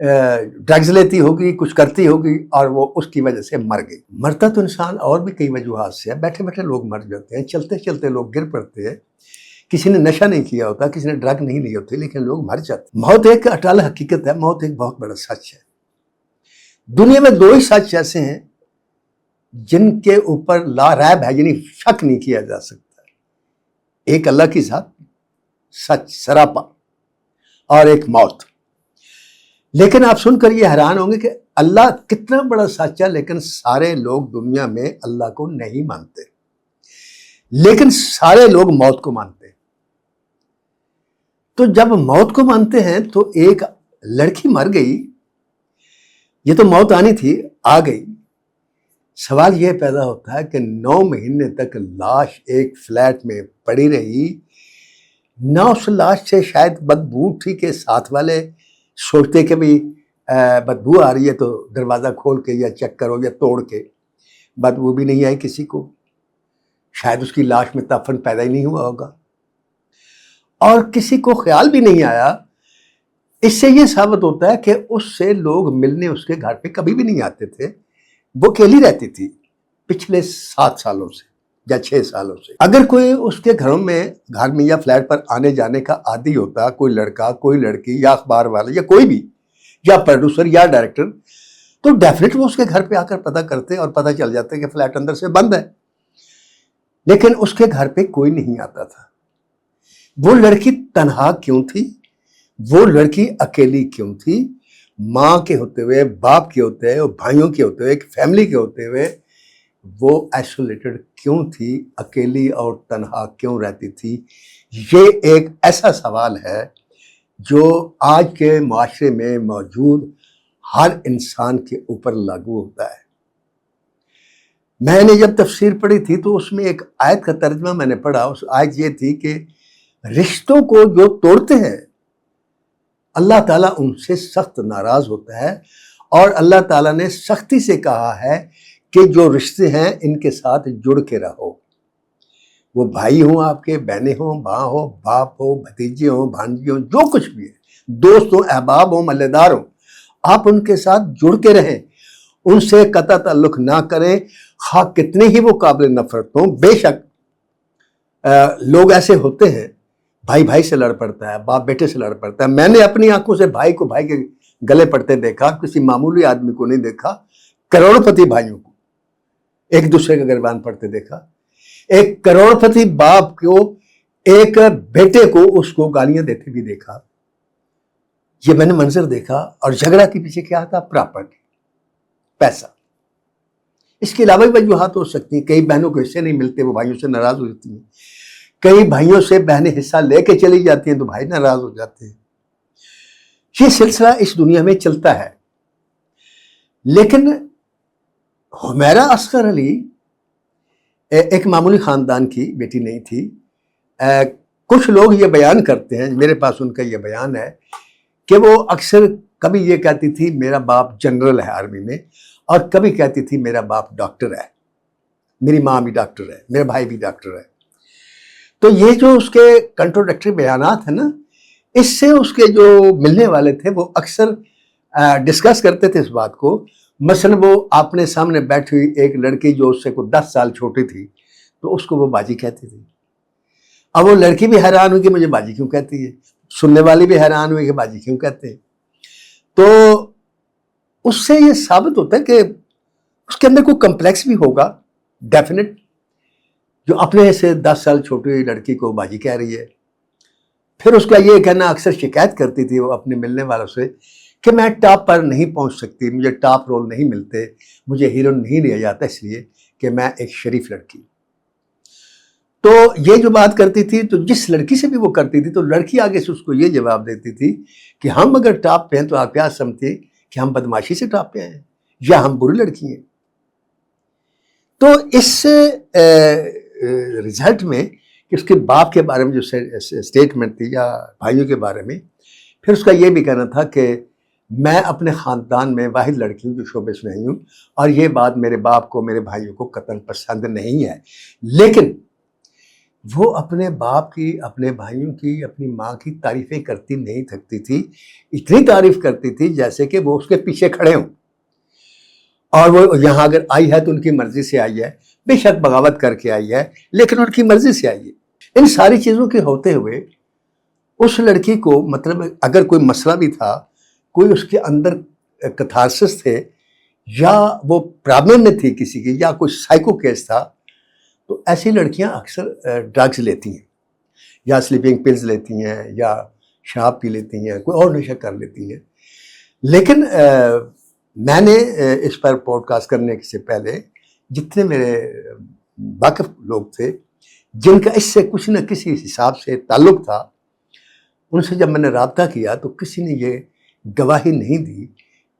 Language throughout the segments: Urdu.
ڈرگز لیتی ہوگی، کچھ کرتی ہوگی اور وہ اس کی وجہ سے مر گئی۔ مرتا تو انسان اور بھی کئی وجوہات سے ہے، بیٹھے بیٹھے لوگ مر جاتے ہیں، چلتے چلتے لوگ گر پڑتے ہیں، کسی نے نشہ نہیں کیا ہوتا، کسی نے ڈرگ نہیں لی ہوتی، لیکن لوگ مر جاتے ہیں۔ موت ایک اٹل حقیقت ہے، موت ایک بہت بڑا سچ ہے۔ دنیا میں دو ہی سچ ایسے ہیں جن کے اوپر لا ریب ہے، یعنی شک نہیں کیا جا سکتا۔ ایک اللہ کی ذات، سچ سراپا، اور ایک موت۔ لیکن آپ سن کر یہ حیران ہوں گے کہ اللہ کتنا بڑا سچ ہے، لیکن سارے لوگ دنیا میں اللہ کو نہیں مانتے، لیکن سارے لوگ موت کو مانتے ہیں۔ تو جب موت کو مانتے ہیں تو ایک لڑکی مر گئی، یہ تو موت آنی تھی، آ گئی۔ سوال یہ پیدا ہوتا ہے کہ 9 مہینے تک لاش ایک فلیٹ میں پڑی رہی، نہ اس لاش سے شاید بدبو تھی کہ ساتھ والے سوچتے کہ بھی بدبو آ رہی ہے تو دروازہ کھول کے یا چیک کرو یا توڑ کے، بدبو بھی نہیں آئی کسی کو، شاید اس کی لاش میں تفن پیدا ہی نہیں ہوا ہوگا، اور کسی کو خیال بھی نہیں آیا۔ اس سے یہ ثابت ہوتا ہے کہ اس سے لوگ ملنے اس کے گھر پہ کبھی بھی نہیں آتے تھے، وہ اکیلی رہتی تھی پچھلے 7 سالوں سے یا 6 سالوں سے۔ اگر کوئی اس کے گھر میں یا فلیٹ پر آنے جانے کا عادی ہوتا، کوئی لڑکا، کوئی لڑکی، یا اخبار والا یا کوئی بھی، یا پروڈیوسر یا ڈائریکٹر، تو ڈیفینیٹ وہ اس کے گھر پہ آ کر پتہ کرتے اور پتہ چل جاتے کہ فلیٹ اندر سے بند ہے۔ لیکن اس کے گھر پہ کوئی نہیں آتا تھا۔ وہ لڑکی تنہا کیوں تھی؟ وہ لڑکی اکیلی کیوں تھی؟ ماں کے ہوتے ہوئے، باپ کے ہوتے ہوئے، بھائیوں کے ہوتے ہوئے، ایک فیملی کے ہوتے ہوئے وہ آئسولیٹڈ کیوں تھی؟ اکیلی اور تنہا کیوں رہتی تھی؟ یہ ایک ایسا سوال ہے جو آج کے معاشرے میں موجود ہر انسان کے اوپر لاگو ہوتا ہے۔ میں نے جب تفسیر پڑھی تھی تو اس میں ایک آیت کا ترجمہ میں نے پڑھا، اس آیت یہ تھی کہ رشتوں کو جو توڑتے ہیں اللہ تعالیٰ ان سے سخت ناراض ہوتا ہے، اور اللہ تعالیٰ نے سختی سے کہا ہے کہ جو رشتے ہیں ان کے ساتھ جڑ کے رہو، وہ بھائی ہوں آپ کے، بہنیں ہوں، ماں ہو، باپ ہو، بھتیجے ہوں، بھانجی ہوں، جو کچھ بھی ہے، دوست ہوں، احباب ہوں، ملے دار ہوں، آپ ان کے ساتھ جڑ کے رہیں، ان سے قطع تعلق نہ کریں، خواہ کتنے ہی وہ قابل نفرت ہوں۔ بے شک لوگ ایسے ہوتے ہیں، بھائی بھائی سے لڑ پڑتا ہے، باپ بیٹے سے لڑ پڑتا ہے۔ میں نے اپنی آنکھوں سے بھائی کو بھائی کے گلے پڑتے دیکھا، کسی معمولی آدمی کو نہیں دیکھا، کروڑ پتی بھائیوں کو ایک دوسرے کے گریبان پڑتے دیکھا، ایک کروڑ پتی باپ کو ایک بیٹے کو اس کو گالیاں دیتے بھی دیکھا۔ یہ میں نے منظر دیکھا، اور جھگڑا کے پیچھے کیا تھا؟ پراپرٹی، پیسہ۔ اس کے علاوہ بھی وجوہات ہو سکتی ہیں، کئی بہنوں کو حصے نہیں ملتے، وہ بھائیوں سے ناراض ہو جاتی ہیں، کئی بھائیوں سے بہنیں حصہ لے کے چلی جاتی ہیں تو بھائی ناراض ہو جاتے ہیں۔ یہ سلسلہ اس دنیا میں چلتا ہے۔ لیکن حمیرہ اصغر علی ایک معمولی خاندان کی بیٹی نہیں تھی۔ کچھ لوگ یہ بیان کرتے ہیں، میرے پاس ان کا یہ بیان ہے کہ وہ اکثر کبھی یہ کہتی تھی میرا باپ جنرل ہے آرمی میں، اور کبھی کہتی تھی میرا باپ ڈاکٹر ہے، میری ماں بھی ڈاکٹر ہے، میرا بھائی بھی ڈاکٹر ہے۔ تو یہ جو اس کے کنٹروڈکٹری بیانات ہیں نا، اس سے اس کے جو ملنے والے تھے وہ اکثر ڈسکس کرتے تھے اس بات کو۔ مثلا وہ اپنے سامنے بیٹھی ہوئی ایک لڑکی جو اس سے کوئی 10 سال چھوٹی تھی، تو اس کو وہ باجی کہتی تھی۔ اب وہ لڑکی بھی حیران ہوئی کہ مجھے باجی کیوں کہتی ہے، سننے والی بھی حیران ہوئی کہ باجی کیوں کہتے ہیں۔ تو اس سے یہ ثابت ہوتا ہے کہ اس کے اندر کوئی کمپلیکس بھی ہوگا ڈیفینیٹ، جو اپنے سے 10 سال چھوٹی لڑکی کو باجی کہہ رہی ہے۔ پھر اس کا یہ کہنا، اکثر شکایت کرتی تھی وہ اپنے ملنے والوں سے کہ میں ٹاپ پر نہیں پہنچ سکتی، مجھے ٹاپ رول نہیں ملتے، مجھے ہیرو نہیں لیا جاتا، اس لیے کہ میں ایک شریف لڑکی۔ تو یہ جو بات کرتی تھی، تو جس لڑکی سے بھی وہ کرتی تھی تو لڑکی آگے سے اس کو یہ جواب دیتی تھی کہ ہم اگر ٹاپ پہ ہیں تو آپ کیا سمجھتے کہ ہم بدماشی سے ٹاپ پہ ہیں یا ہم بری لڑکی ہیں۔ تو اس سے رزلٹ میں کہ اس کے باپ کے بارے میں جو سٹیٹمنٹ تھی یا بھائیوں کے بارے میں، پھر اس کا یہ بھی کہنا تھا کہ میں اپنے خاندان میں واحد لڑکی ہوں جو شعبے سے نہیں ہوں، اور یہ بات میرے باپ کو، میرے بھائیوں کو قطعاً پسند نہیں ہے، لیکن وہ اپنے باپ کی، اپنے بھائیوں کی، اپنی ماں کی تعریفیں کرتی نہیں تھکتی تھی. اتنی تعریف کرتی تھی جیسے کہ وہ اس کے پیچھے کھڑے ہوں، اور وہ یہاں اگر آئی ہے تو ان کی مرضی سے آئی ہے، بے شک بغاوت کر کے آئی ہے لیکن ان کی مرضی سے آئی ہے. ان ساری چیزوں کے ہوتے ہوئے اس لڑکی کو مطلب اگر کوئی مسئلہ بھی تھا، کوئی اس کے اندر کتھارسس تھے، یا وہ پرابلم میں تھی کسی کی، یا کوئی سائیکو کیس تھا، تو ایسی لڑکیاں اکثر ڈرگز لیتی ہیں، یا سلیپنگ پلز لیتی ہیں، یا شراب پی لیتی ہیں، کوئی اور نشہ کر لیتی ہیں. لیکن میں نے اس پر پوڈ کاسٹ کرنے سے پہلے جتنے میرے واقف لوگ تھے جن کا اس سے کچھ نہ کسی حساب سے تعلق تھا، ان سے جب میں نے رابطہ کیا تو کسی نے یہ گواہی نہیں دی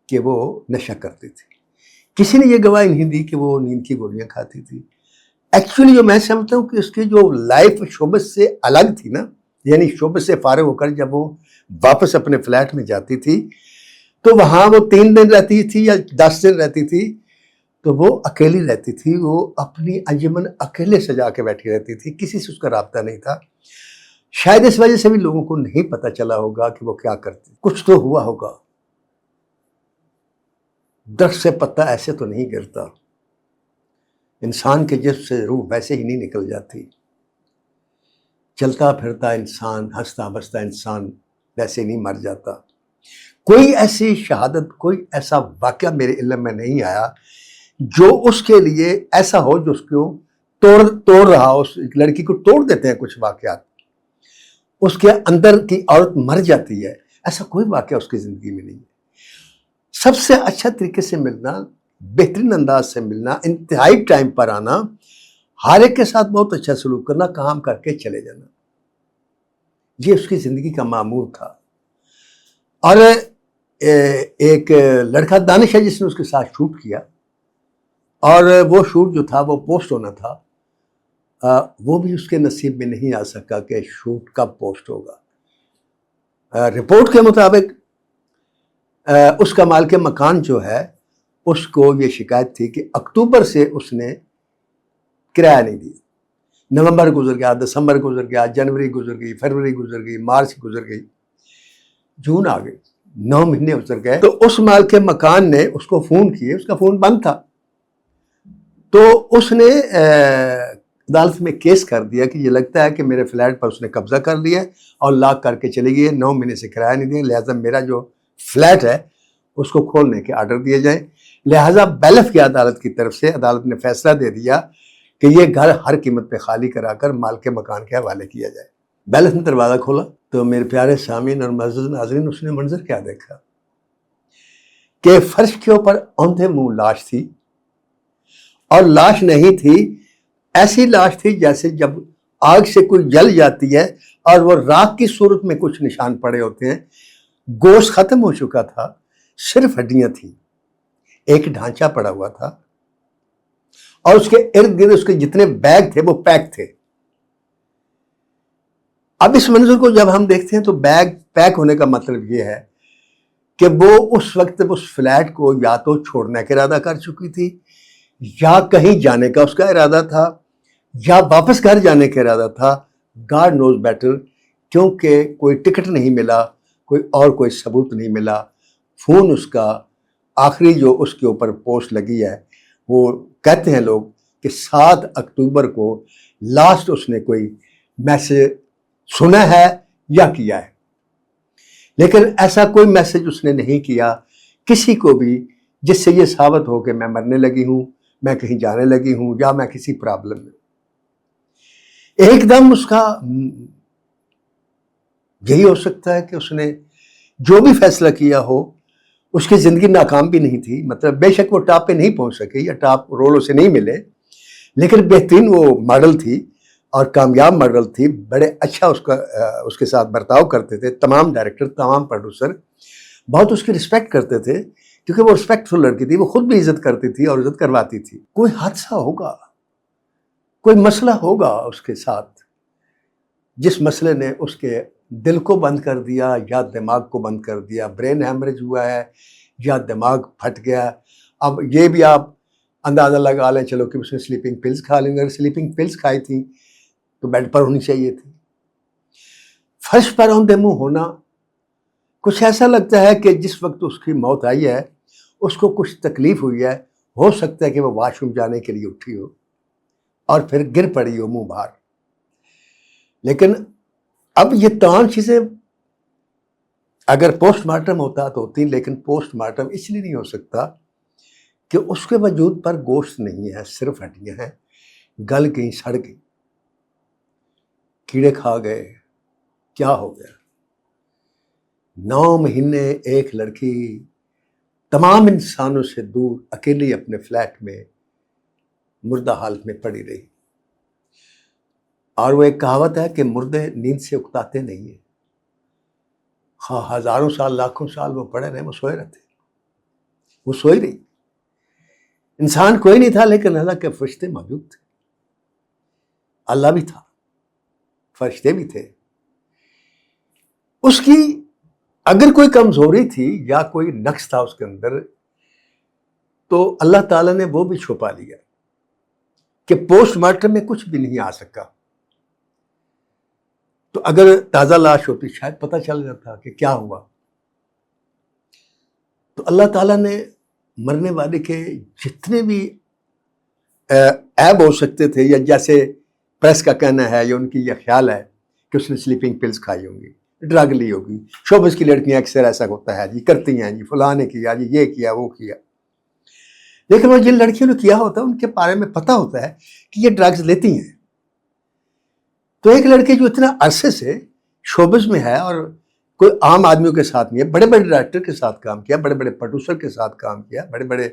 کہ وہ نشہ کرتی تھی، کسی نے یہ گواہی نہیں دی کہ وہ نیند کی گولیاں کھاتی تھی. ایکچولی جو میں سمجھتا ہوں کہ اس کی جو لائف شعبت سے الگ تھی نا، یعنی شعبت سے فارغ ہو کر جب وہ واپس اپنے فلیٹ میں جاتی تھی تو وہاں وہ 3 دن رہتی تھی یا 10 دن رہتی تھی تو وہ اکیلی رہتی تھی، وہ اپنی انجمن اکیلے سجا کے بیٹھی رہتی تھی، کسی سے اس کا رابطہ نہیں تھا. شاید اس وجہ سے بھی لوگوں کو نہیں پتا چلا ہوگا کہ وہ کیا کرتی. کچھ تو ہوا ہوگا، درخت سے پتا ایسے تو نہیں گرتا، انسان کے جسم سے روح ویسے ہی نہیں نکل جاتی، چلتا پھرتا انسان، ہنستا بستا انسان ویسے نہیں مر جاتا. کوئی ایسی شہادت، کوئی ایسا واقعہ میرے علم میں نہیں آیا جو اس کے لیے ایسا ہو جو اس کو توڑ رہا ہو. اس لڑکی کو توڑ دیتے ہیں کچھ واقعات، اس کے اندر کی عورت مر جاتی ہے، ایسا کوئی واقعہ اس کی زندگی میں نہیں ہے. سب سے اچھا طریقے سے ملنا، بہترین انداز سے ملنا، انتہائی ٹائم پر آنا، ہر ایک کے ساتھ بہت اچھا سلوک کرنا، کام کر کے چلے جانا، یہ اس کی زندگی کا معمول تھا. اور ایک لڑکا دانش ہے جس نے اس کے ساتھ شوٹ کیا، اور وہ شوٹ جو تھا وہ پوسٹ ہونا تھا، وہ بھی اس کے نصیب میں نہیں آ سکا کہ شوٹ کب پوسٹ ہوگا. رپورٹ کے مطابق اس کا مالک مکان جو ہے اس کو یہ شکایت تھی کہ اکتوبر سے اس نے کرایہ نہیں دیا. نومبر گزر گیا، دسمبر گزر گیا، جنوری گزر گئی، فروری گزر گئی، مارچ گزر گئی، جون آ گئی، 9 مہینے گزر گئے. تو اس مالک مکان نے اس کو فون کیے، اس کا فون بند تھا، تو اس نے عدالت میں کیس کر دیا کہ یہ لگتا ہے کہ میرے فلیٹ پر اس نے قبضہ کر لیا اور لاک کر کے چلی گئی، 9 مہینے سے کرایہ نہیں دیا، لہٰذا میرا جو فلیٹ ہے اس کو کھولنے کے آرڈر دیے جائیں. لہٰذا بیلف کی عدالت کی طرف سے عدالت نے فیصلہ دے دیا کہ یہ گھر ہر قیمت پہ خالی کرا کر مالک مکان کے حوالے کیا جائے. بیلف نے دروازہ کھولا تو میرے پیارے سامعین اور معزز ناظرین، اس نے منظر کیا دیکھا کہ فرش کے اوپر اوندھے منہ لاش تھی، اور لاش نہیں تھی، ایسی لاش تھی جیسے جب آگ سے کوئی جل جاتی ہے اور وہ راکھ کی صورت میں کچھ نشان پڑے ہوتے ہیں. گوشت ختم ہو چکا تھا، صرف ہڈیاں تھیں، ایک ڈھانچہ پڑا ہوا تھا، اور اس کے ارد گرد اس کے جتنے بیگ تھے وہ پیک تھے. اب اس منظر کو جب ہم دیکھتے ہیں تو بیگ پیک ہونے کا مطلب یہ ہے کہ وہ اس وقت اس فلیٹ کو یا تو چھوڑنے کا ارادہ کر چکی تھی، یا کہیں جانے کا اس کا ارادہ تھا، یا واپس گھر جانے کا ارادہ تھا. گاڈ نوز بیٹر، کیونکہ کوئی ٹکٹ نہیں ملا، کوئی ثبوت نہیں ملا. فون اس کا آخری جو اس کے اوپر پوسٹ لگی ہے، وہ کہتے ہیں لوگ کہ 7 اکتوبر کو لاسٹ اس نے کوئی میسج سنا ہے یا کیا ہے، لیکن ایسا کوئی میسج اس نے نہیں کیا کسی کو بھی جس سے یہ ثابت ہو کہ میں مرنے لگی ہوں، میں کہیں جانے لگی ہوں، یا میں کسی پرابلم میں. ایک دم اس کا یہی ہو سکتا ہے کہ اس نے جو بھی فیصلہ کیا ہو، اس کی زندگی ناکام بھی نہیں تھی. مطلب بے شک وہ ٹاپ پہ نہیں پہنچ سکی یا ٹاپ رول اسے نہیں ملے، لیکن بہترین وہ ماڈل تھی اور کامیاب ماڈل تھی. بڑے اچھا اس کے ساتھ برتاؤ کرتے تھے تمام ڈائریکٹر، تمام پروڈیوسر، بہت اس کی رسپیکٹ کرتے تھے کیونکہ وہ رسپیکٹفل لڑکی تھی. وہ خود بھی عزت کرتی تھی اور عزت کرواتی تھی. کوئی حادثہ ہوگا، کوئی مسئلہ ہوگا اس کے ساتھ، جس مسئلے نے اس کے دل کو بند کر دیا یا دماغ کو بند کر دیا. برین ہیمریج ہوا ہے یا دماغ پھٹ گیا. اب یہ بھی آپ اندازہ لگا لیں چلو کہ اس نے سلیپنگ پلز کھا لیں. اگر سلیپنگ پلز کھائی تھیں تو بیڈ پر ہونی چاہیے تھی. فرش پر اوندے منہ ہونا کچھ ایسا لگتا ہے کہ جس وقت اس کی موت آئی ہے اس کو کچھ تکلیف ہوئی ہے، ہو سکتا ہے کہ وہ واش روم جانے کے لیے اٹھی ہو اور پھر گر پڑی ہو منہ باہر. لیکن اب یہ تمام چیزیں اگر پوسٹ مارٹم ہوتا تو ہوتی، لیکن پوسٹ مارٹم اس لیے نہیں ہو سکتا کہ اس کے وجود پر گوشت نہیں ہے، صرف ہڈیاں ہیں، گل گئی، سڑ گئی، کیڑے کھا گئے، کیا ہو گیا. 9 مہینے ایک لڑکی تمام انسانوں سے دور اکیلی اپنے فلیٹ میں مردہ حالت میں پڑی رہی. اور وہ ایک کہاوت ہے کہ مردے نیند سے اکتاتے نہیں ہیں. ہزاروں سال، لاکھوں سال وہ پڑے رہے، وہ سوئے رہتے، وہ سوئی رہی. انسان کوئی نہیں تھا لیکن اللہ کے فرشتے موجود تھے. اللہ بھی تھا، فرشتے بھی تھے. اس کی اگر کوئی کمزوری تھی یا کوئی نقص تھا اس کے اندر تو اللہ تعالیٰ نے وہ بھی چھپا لیا کہ پوسٹ مارٹم میں کچھ بھی نہیں آ سکا. تو اگر تازہ لاش ہوتی شاید پتہ چل جاتا کہ کیا ہوا. تو اللہ تعالیٰ نے مرنے والے کے جتنے بھی عیب ہو سکتے تھے، یا جیسے پریس کا کہنا ہے یا ان کی یہ خیال ہے کہ اس نے سلیپنگ پلز کھائی ہوں گی، ڈرگ لی ہوگی. شوبز کی لڑکیاں اکثر ایسا ہوتا ہے جی، کرتی ہیں جی، فلاں نے کیا جی، یہ کیا وہ کیا. لیکن وہ جن لڑکیوں نے کیا ہوتا ہے ان کے بارے میں پتہ ہوتا ہے کہ یہ ڈرگز لیتی ہیں. تو ایک لڑکی جو اتنا عرصے سے شوبز میں ہے اور کوئی عام آدمیوں کے ساتھ نہیں ہے، بڑے بڑے ڈائریکٹر کے ساتھ کام کیا، بڑے بڑے پروڈیوسر کے ساتھ کام کیا، بڑے بڑے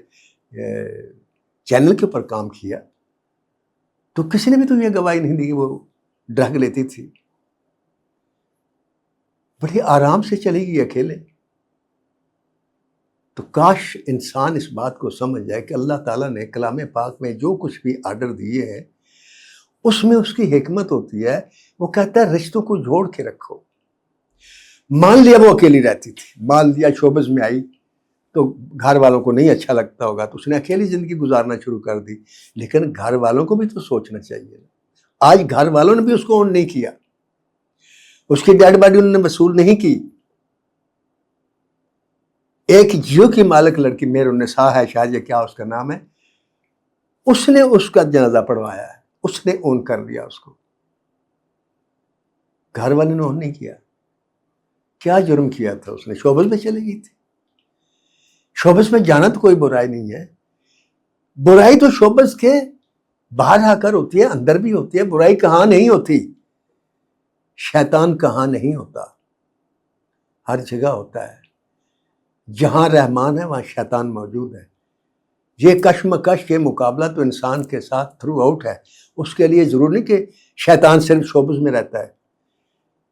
چینل کے اوپر کام کیا، تو کسی نے بھی تو یہ گواہی نہیں دی کہ وہ ڈرگ لیتی تھی. بڑی آرام سے چلی گئی اکیلے. تو کاش انسان اس بات کو سمجھ جائے کہ اللہ تعالیٰ نے کلام پاک میں جو کچھ بھی آرڈر دیے ہیں اس میں اس کی حکمت ہوتی ہے. وہ کہتا ہے رشتوں کو جوڑ کے رکھو. مان لیا وہ اکیلی رہتی تھی، مان لیا شوبز میں آئی تو گھر والوں کو نہیں اچھا لگتا ہوگا تو اس نے اکیلی زندگی گزارنا شروع کر دی. لیکن گھر والوں کو بھی تو سوچنا چاہیے. آج گھر والوں نے بھی اس کو اون نہیں کیا، اس کی ڈیڈ باڈی انہوں نے وصول نہیں کی. ایک جیو کی مالک لڑکی میر النساء ہے، شاید یہ کیا اس کا نام ہے، اس نے اس کا جنازہ پڑھوایا ہے، اس نے اون کر لیا اس کو. گھر والے نے اون نہیں کیا. کیا جرم کیا تھا اس نے؟ شوبز میں چلی گئی تھی. شوبز میں جانا تو کوئی برائی نہیں ہے. برائی تو شوبز کے باہر آ کر ہوتی ہے، اندر بھی ہوتی ہے. برائی کہاں نہیں ہوتی؟ شیطان کہاں نہیں ہوتا؟ ہر جگہ ہوتا ہے. جہاں رحمان ہے وہاں شیطان موجود ہے. یہ کشمکش، یہ مقابلہ تو انسان کے ساتھ تھرو آؤٹ ہے. اس کے لیے ضرور نہیں کہ شیطان صرف شوبز میں رہتا ہے.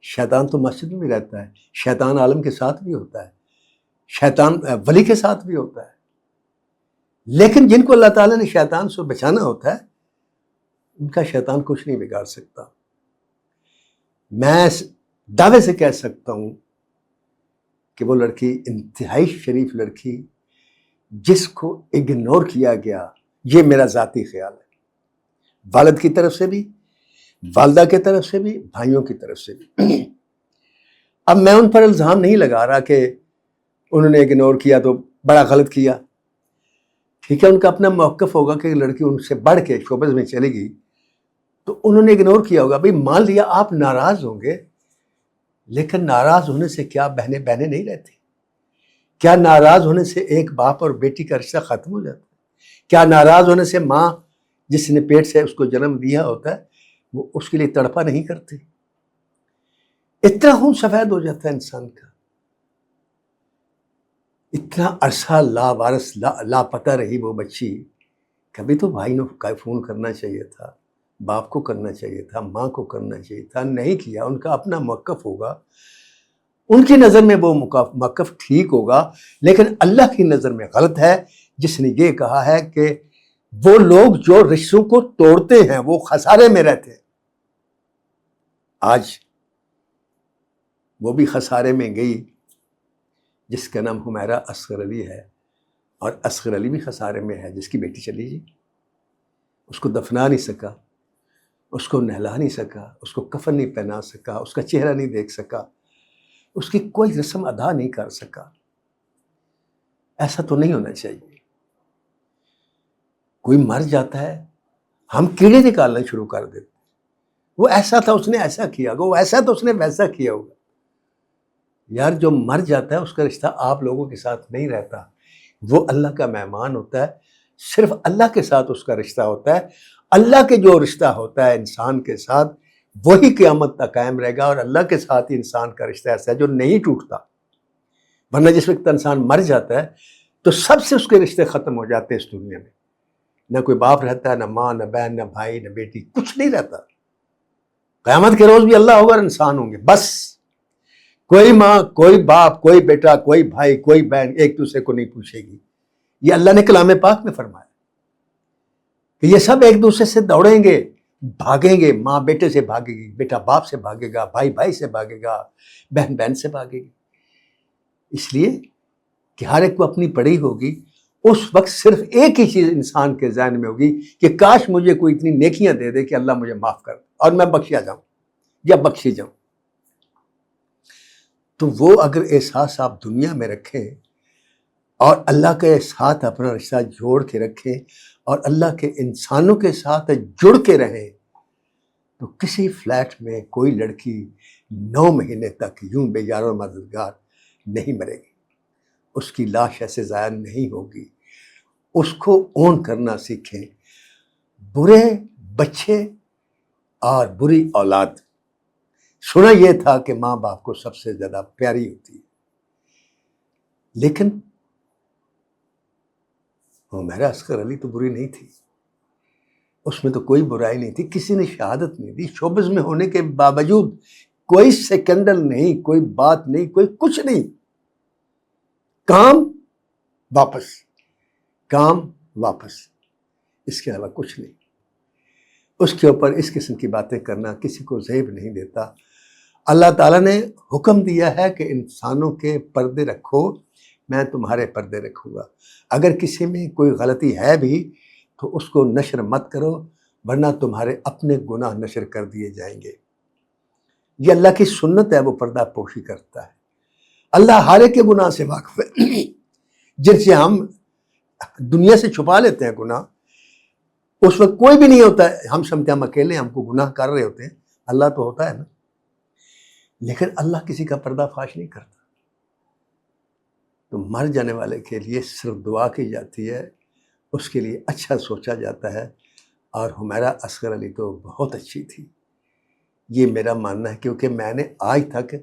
شیطان تو مسجد میں بھی رہتا ہے، شیطان عالم کے ساتھ بھی ہوتا ہے، شیطان ولی کے ساتھ بھی ہوتا ہے. لیکن جن کو اللہ تعالیٰ نے شیطان سے بچانا ہوتا ہے ان کا شیطان کچھ نہیں بگاڑ سکتا. میں دعوے سے کہہ سکتا ہوں کہ وہ لڑکی انتہائی شریف لڑکی جس کو اگنور کیا گیا، یہ میرا ذاتی خیال ہے، والد کی طرف سے بھی، والدہ کی طرف سے بھی، بھائیوں کی طرف سے بھی. اب میں ان پر الزام نہیں لگا رہا کہ انہوں نے اگنور کیا تو بڑا غلط کیا. ٹھیک ہے، ان کا اپنا موقف ہوگا کہ لڑکی ان سے بڑھ کے شوبز میں چلے گئی تو انہوں نے اگنور کیا ہوگا. بھئی مان لیا آپ ناراض ہوں گے، لیکن ناراض ہونے سے کیا بہنیں بہنیں نہیں رہتی؟ کیا ناراض ہونے سے ایک باپ اور بیٹی کا رشتہ ختم ہو جاتا ہے؟ کیا ناراض ہونے سے ماں جس نے پیٹ سے اس کو جنم دیا ہوتا ہے وہ اس کے لیے تڑپا نہیں کرتی؟ اتنا خون سفید ہو جاتا ہے انسان کا. اتنا عرصہ لاوارث لاپتہ رہی وہ بچی. کبھی تو بھائی نے فون کرنا چاہیے تھا، باپ کو کرنا چاہیے تھا، ماں کو کرنا چاہیے تھا. نہیں کیا. ان کا اپنا موقف ہوگا، ان کی نظر میں وہ موقف ٹھیک ہوگا، لیکن اللہ کی نظر میں غلط ہے، جس نے یہ کہا ہے کہ وہ لوگ جو رشتوں کو توڑتے ہیں وہ خسارے میں رہتے ہیں. آج وہ بھی خسارے میں گئی جس کا نام حمیرہ اصغر علی ہے، اور اصغر علی بھی خسارے میں ہے جس کی بیٹی چلی گئی. اس کو دفنا نہیں سکا، اس کو نہلا نہیں سکا، اس کو کفن نہیں پہنا سکا، اس کا چہرہ نہیں دیکھ سکا، اس کی کوئی رسم ادا نہیں کر سکا۔ ایسا تو نہیں ہونا چاہیے۔ کوئی مر جاتا ہے، ہم کیڑے نکالنا شروع کر دیتے، وہ ایسا تھا، اس نے ایسا کیا ہوگا، وہ ایسا تو اس نے ویسا کیا ہوگا۔ یار جو مر جاتا ہے اس کا رشتہ آپ لوگوں کے ساتھ نہیں رہتا، وہ اللہ کا مہمان ہوتا ہے، صرف اللہ کے ساتھ اس کا رشتہ ہوتا ہے۔ اللہ کے جو رشتہ ہوتا ہے انسان کے ساتھ وہی قیامت تک قائم رہے گا، اور اللہ کے ساتھ ہی انسان کا رشتہ ایسا ہے جو نہیں ٹوٹتا۔ ورنہ جس وقت انسان مر جاتا ہے تو سب سے اس کے رشتے ختم ہو جاتے ہیں اس دنیا میں، نہ کوئی باپ رہتا ہے، نہ ماں، نہ بہن، نہ بھائی، نہ بیٹی، کچھ نہیں رہتا۔ قیامت کے روز بھی اللہ ہوگا اور انسان ہوں گے، بس کوئی ماں، کوئی باپ، کوئی بیٹا، کوئی بھائی، کوئی بہن ایک دوسرے کو نہیں پوچھے گی۔ یہ اللہ نے کلام پاک میں فرمایا کہ یہ سب ایک دوسرے سے دوڑیں گے، بھاگیں گے، ماں بیٹے سے بھاگے گی، بیٹا باپ سے بھاگے گا، بھائی بھائی سے بھاگے گا، بہن بہن سے بھاگے گی۔ اس لیے کہ ہر ایک کو اپنی پڑی ہوگی۔ اس وقت صرف ایک ہی چیز انسان کے ذہن میں ہوگی کہ کاش مجھے کوئی اتنی نیکیاں دے دے کہ اللہ مجھے معاف کر دے اور میں بخشیا جاؤں یا بخشی جاؤں۔ تو وہ اگر احساس آپ دنیا میں رکھیں اور اللہ کے ساتھ اپنا رشتہ جوڑ کے رکھیں اور اللہ کے انسانوں کے ساتھ جڑ کے رہیں، تو کسی فلیٹ میں کوئی لڑکی 9 مہینے تک یوں بے یار و مددگار نہیں مرے گی، اس کی لاش ایسے ضائع نہیں ہوگی۔ اس کو اون کرنا سیکھیں۔ برے بچے اور بری اولاد، سنا یہ تھا کہ ماں باپ کو سب سے زیادہ پیاری ہوتی ہے، لیکن حمیرہ اصغر علی تو بری نہیں تھی، اس میں تو کوئی برائی نہیں تھی، کسی نے شہادت نہیں دی، شوبز میں ہونے کے باوجود کوئی سیکنڈل نہیں، کوئی بات نہیں، کوئی کچھ نہیں، کام واپس، کام واپس، اس کے علاوہ کچھ نہیں۔ اس کے اوپر اس قسم کی باتیں کرنا کسی کو زیب نہیں دیتا۔ اللہ تعالیٰ نے حکم دیا ہے کہ انسانوں کے پردے رکھو، میں تمہارے پردے رکھوں گا۔ اگر کسی میں کوئی غلطی ہے بھی تو اس کو نشر مت کرو، ورنہ تمہارے اپنے گناہ نشر کر دیے جائیں گے۔ یہ اللہ کی سنت ہے، وہ پردہ پوشی کرتا ہے۔ اللہ ہر ایک کے گناہ سے واقف ہے، جن سے ہم دنیا سے چھپا لیتے ہیں گناہ، اس وقت کوئی بھی نہیں ہوتا ہے، ہم سمجھتے ہیں ہم اکیلے ہم کو گناہ کر رہے ہوتے ہیں، اللہ تو ہوتا ہے نا، لیکن اللہ کسی کا پردہ فاش نہیں کرتا۔ تو مر جانے والے کے لیے صرف دعا کی جاتی ہے، اس کے لیے اچھا سوچا جاتا ہے، اور حمیرہ اصغر علی تو بہت اچھی تھی، یہ میرا ماننا ہے، کیونکہ میں نے آج تک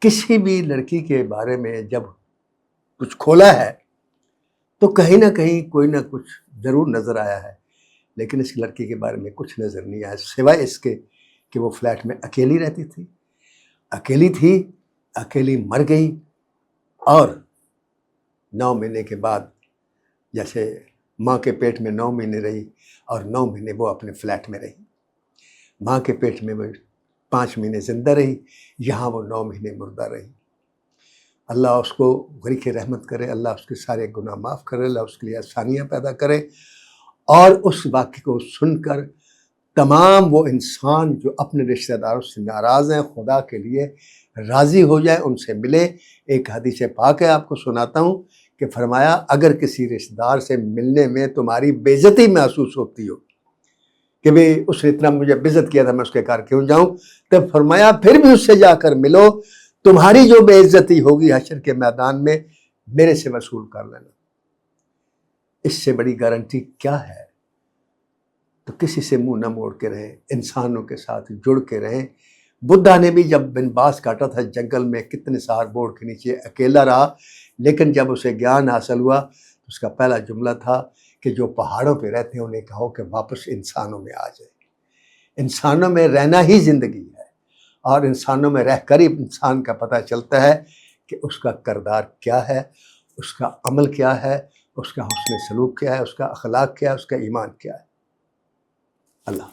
کسی بھی لڑکی کے بارے میں جب کچھ کھولا ہے تو کہیں نہ کہیں کوئی نہ کچھ ضرور نظر آیا ہے، لیکن اس لڑکی کے بارے میں کچھ نظر نہیں آیا سوائے اس کے کہ وہ فلیٹ میں اکیلی رہتی تھی، اکیلی تھی، اکیلی مر گئی، اور 9 مہینے کے بعد جیسے ماں کے پیٹ میں 9 مہینے رہی اور 9 مہینے وہ اپنے فلیٹ میں رہی، ماں کے پیٹ میں وہ 5 مہینے زندہ رہی، یہاں وہ 9 مہینے مردہ رہی۔ اللہ اس کو غریق رحمت کرے، اللہ اس کے سارے گناہ معاف کرے، اللہ اس کے لیے آسانیاں پیدا کرے، اور اس واقعے کو سن کر تمام وہ انسان جو اپنے رشتہ داروں سے ناراض ہیں خدا کے لیے راضی ہو جائے، ان سے ملے۔ ایک حدیث پاک ہے، آپ کو سناتا ہوں، کہ فرمایا اگر کسی رشتہ دار سے ملنے میں تمہاری بے عزتی محسوس ہوتی ہو کہ بھئی اس نے اتنا مجھے بے عزت کیا تھا، میں اس کے گھر کیوں جاؤں، تو فرمایا پھر بھی اس سے جا کر ملو، تمہاری جو بے عزتی ہوگی حشر کے میدان میں میرے سے وصول کر لینا۔ اس سے بڑی گارنٹی کیا ہے؟ تو کسی سے منہ نہ موڑ کے رہیں، انسانوں کے ساتھ جڑ کے رہیں۔ بدھا نے بھی جب بن باز کاٹا تھا جنگل میں، کتنے سال بورڈ کے نیچے اکیلا رہا، لیکن جب اسے گیان حاصل ہوا تو اس کا پہلا جملہ تھا کہ جو پہاڑوں پہ رہتے ہیں انہیں کہو کہ واپس انسانوں میں آ جائے۔ انسانوں میں رہنا ہی زندگی ہے، اور انسانوں میں رہ کر ہی انسان کا پتہ چلتا ہے کہ اس کا کردار کیا ہے، اس کا عمل کیا ہے، اس کا حسن سلوک کیا ہے، اس کا اخلاق کیا ہے، اس کا ایمان کیا ہے۔ اللہ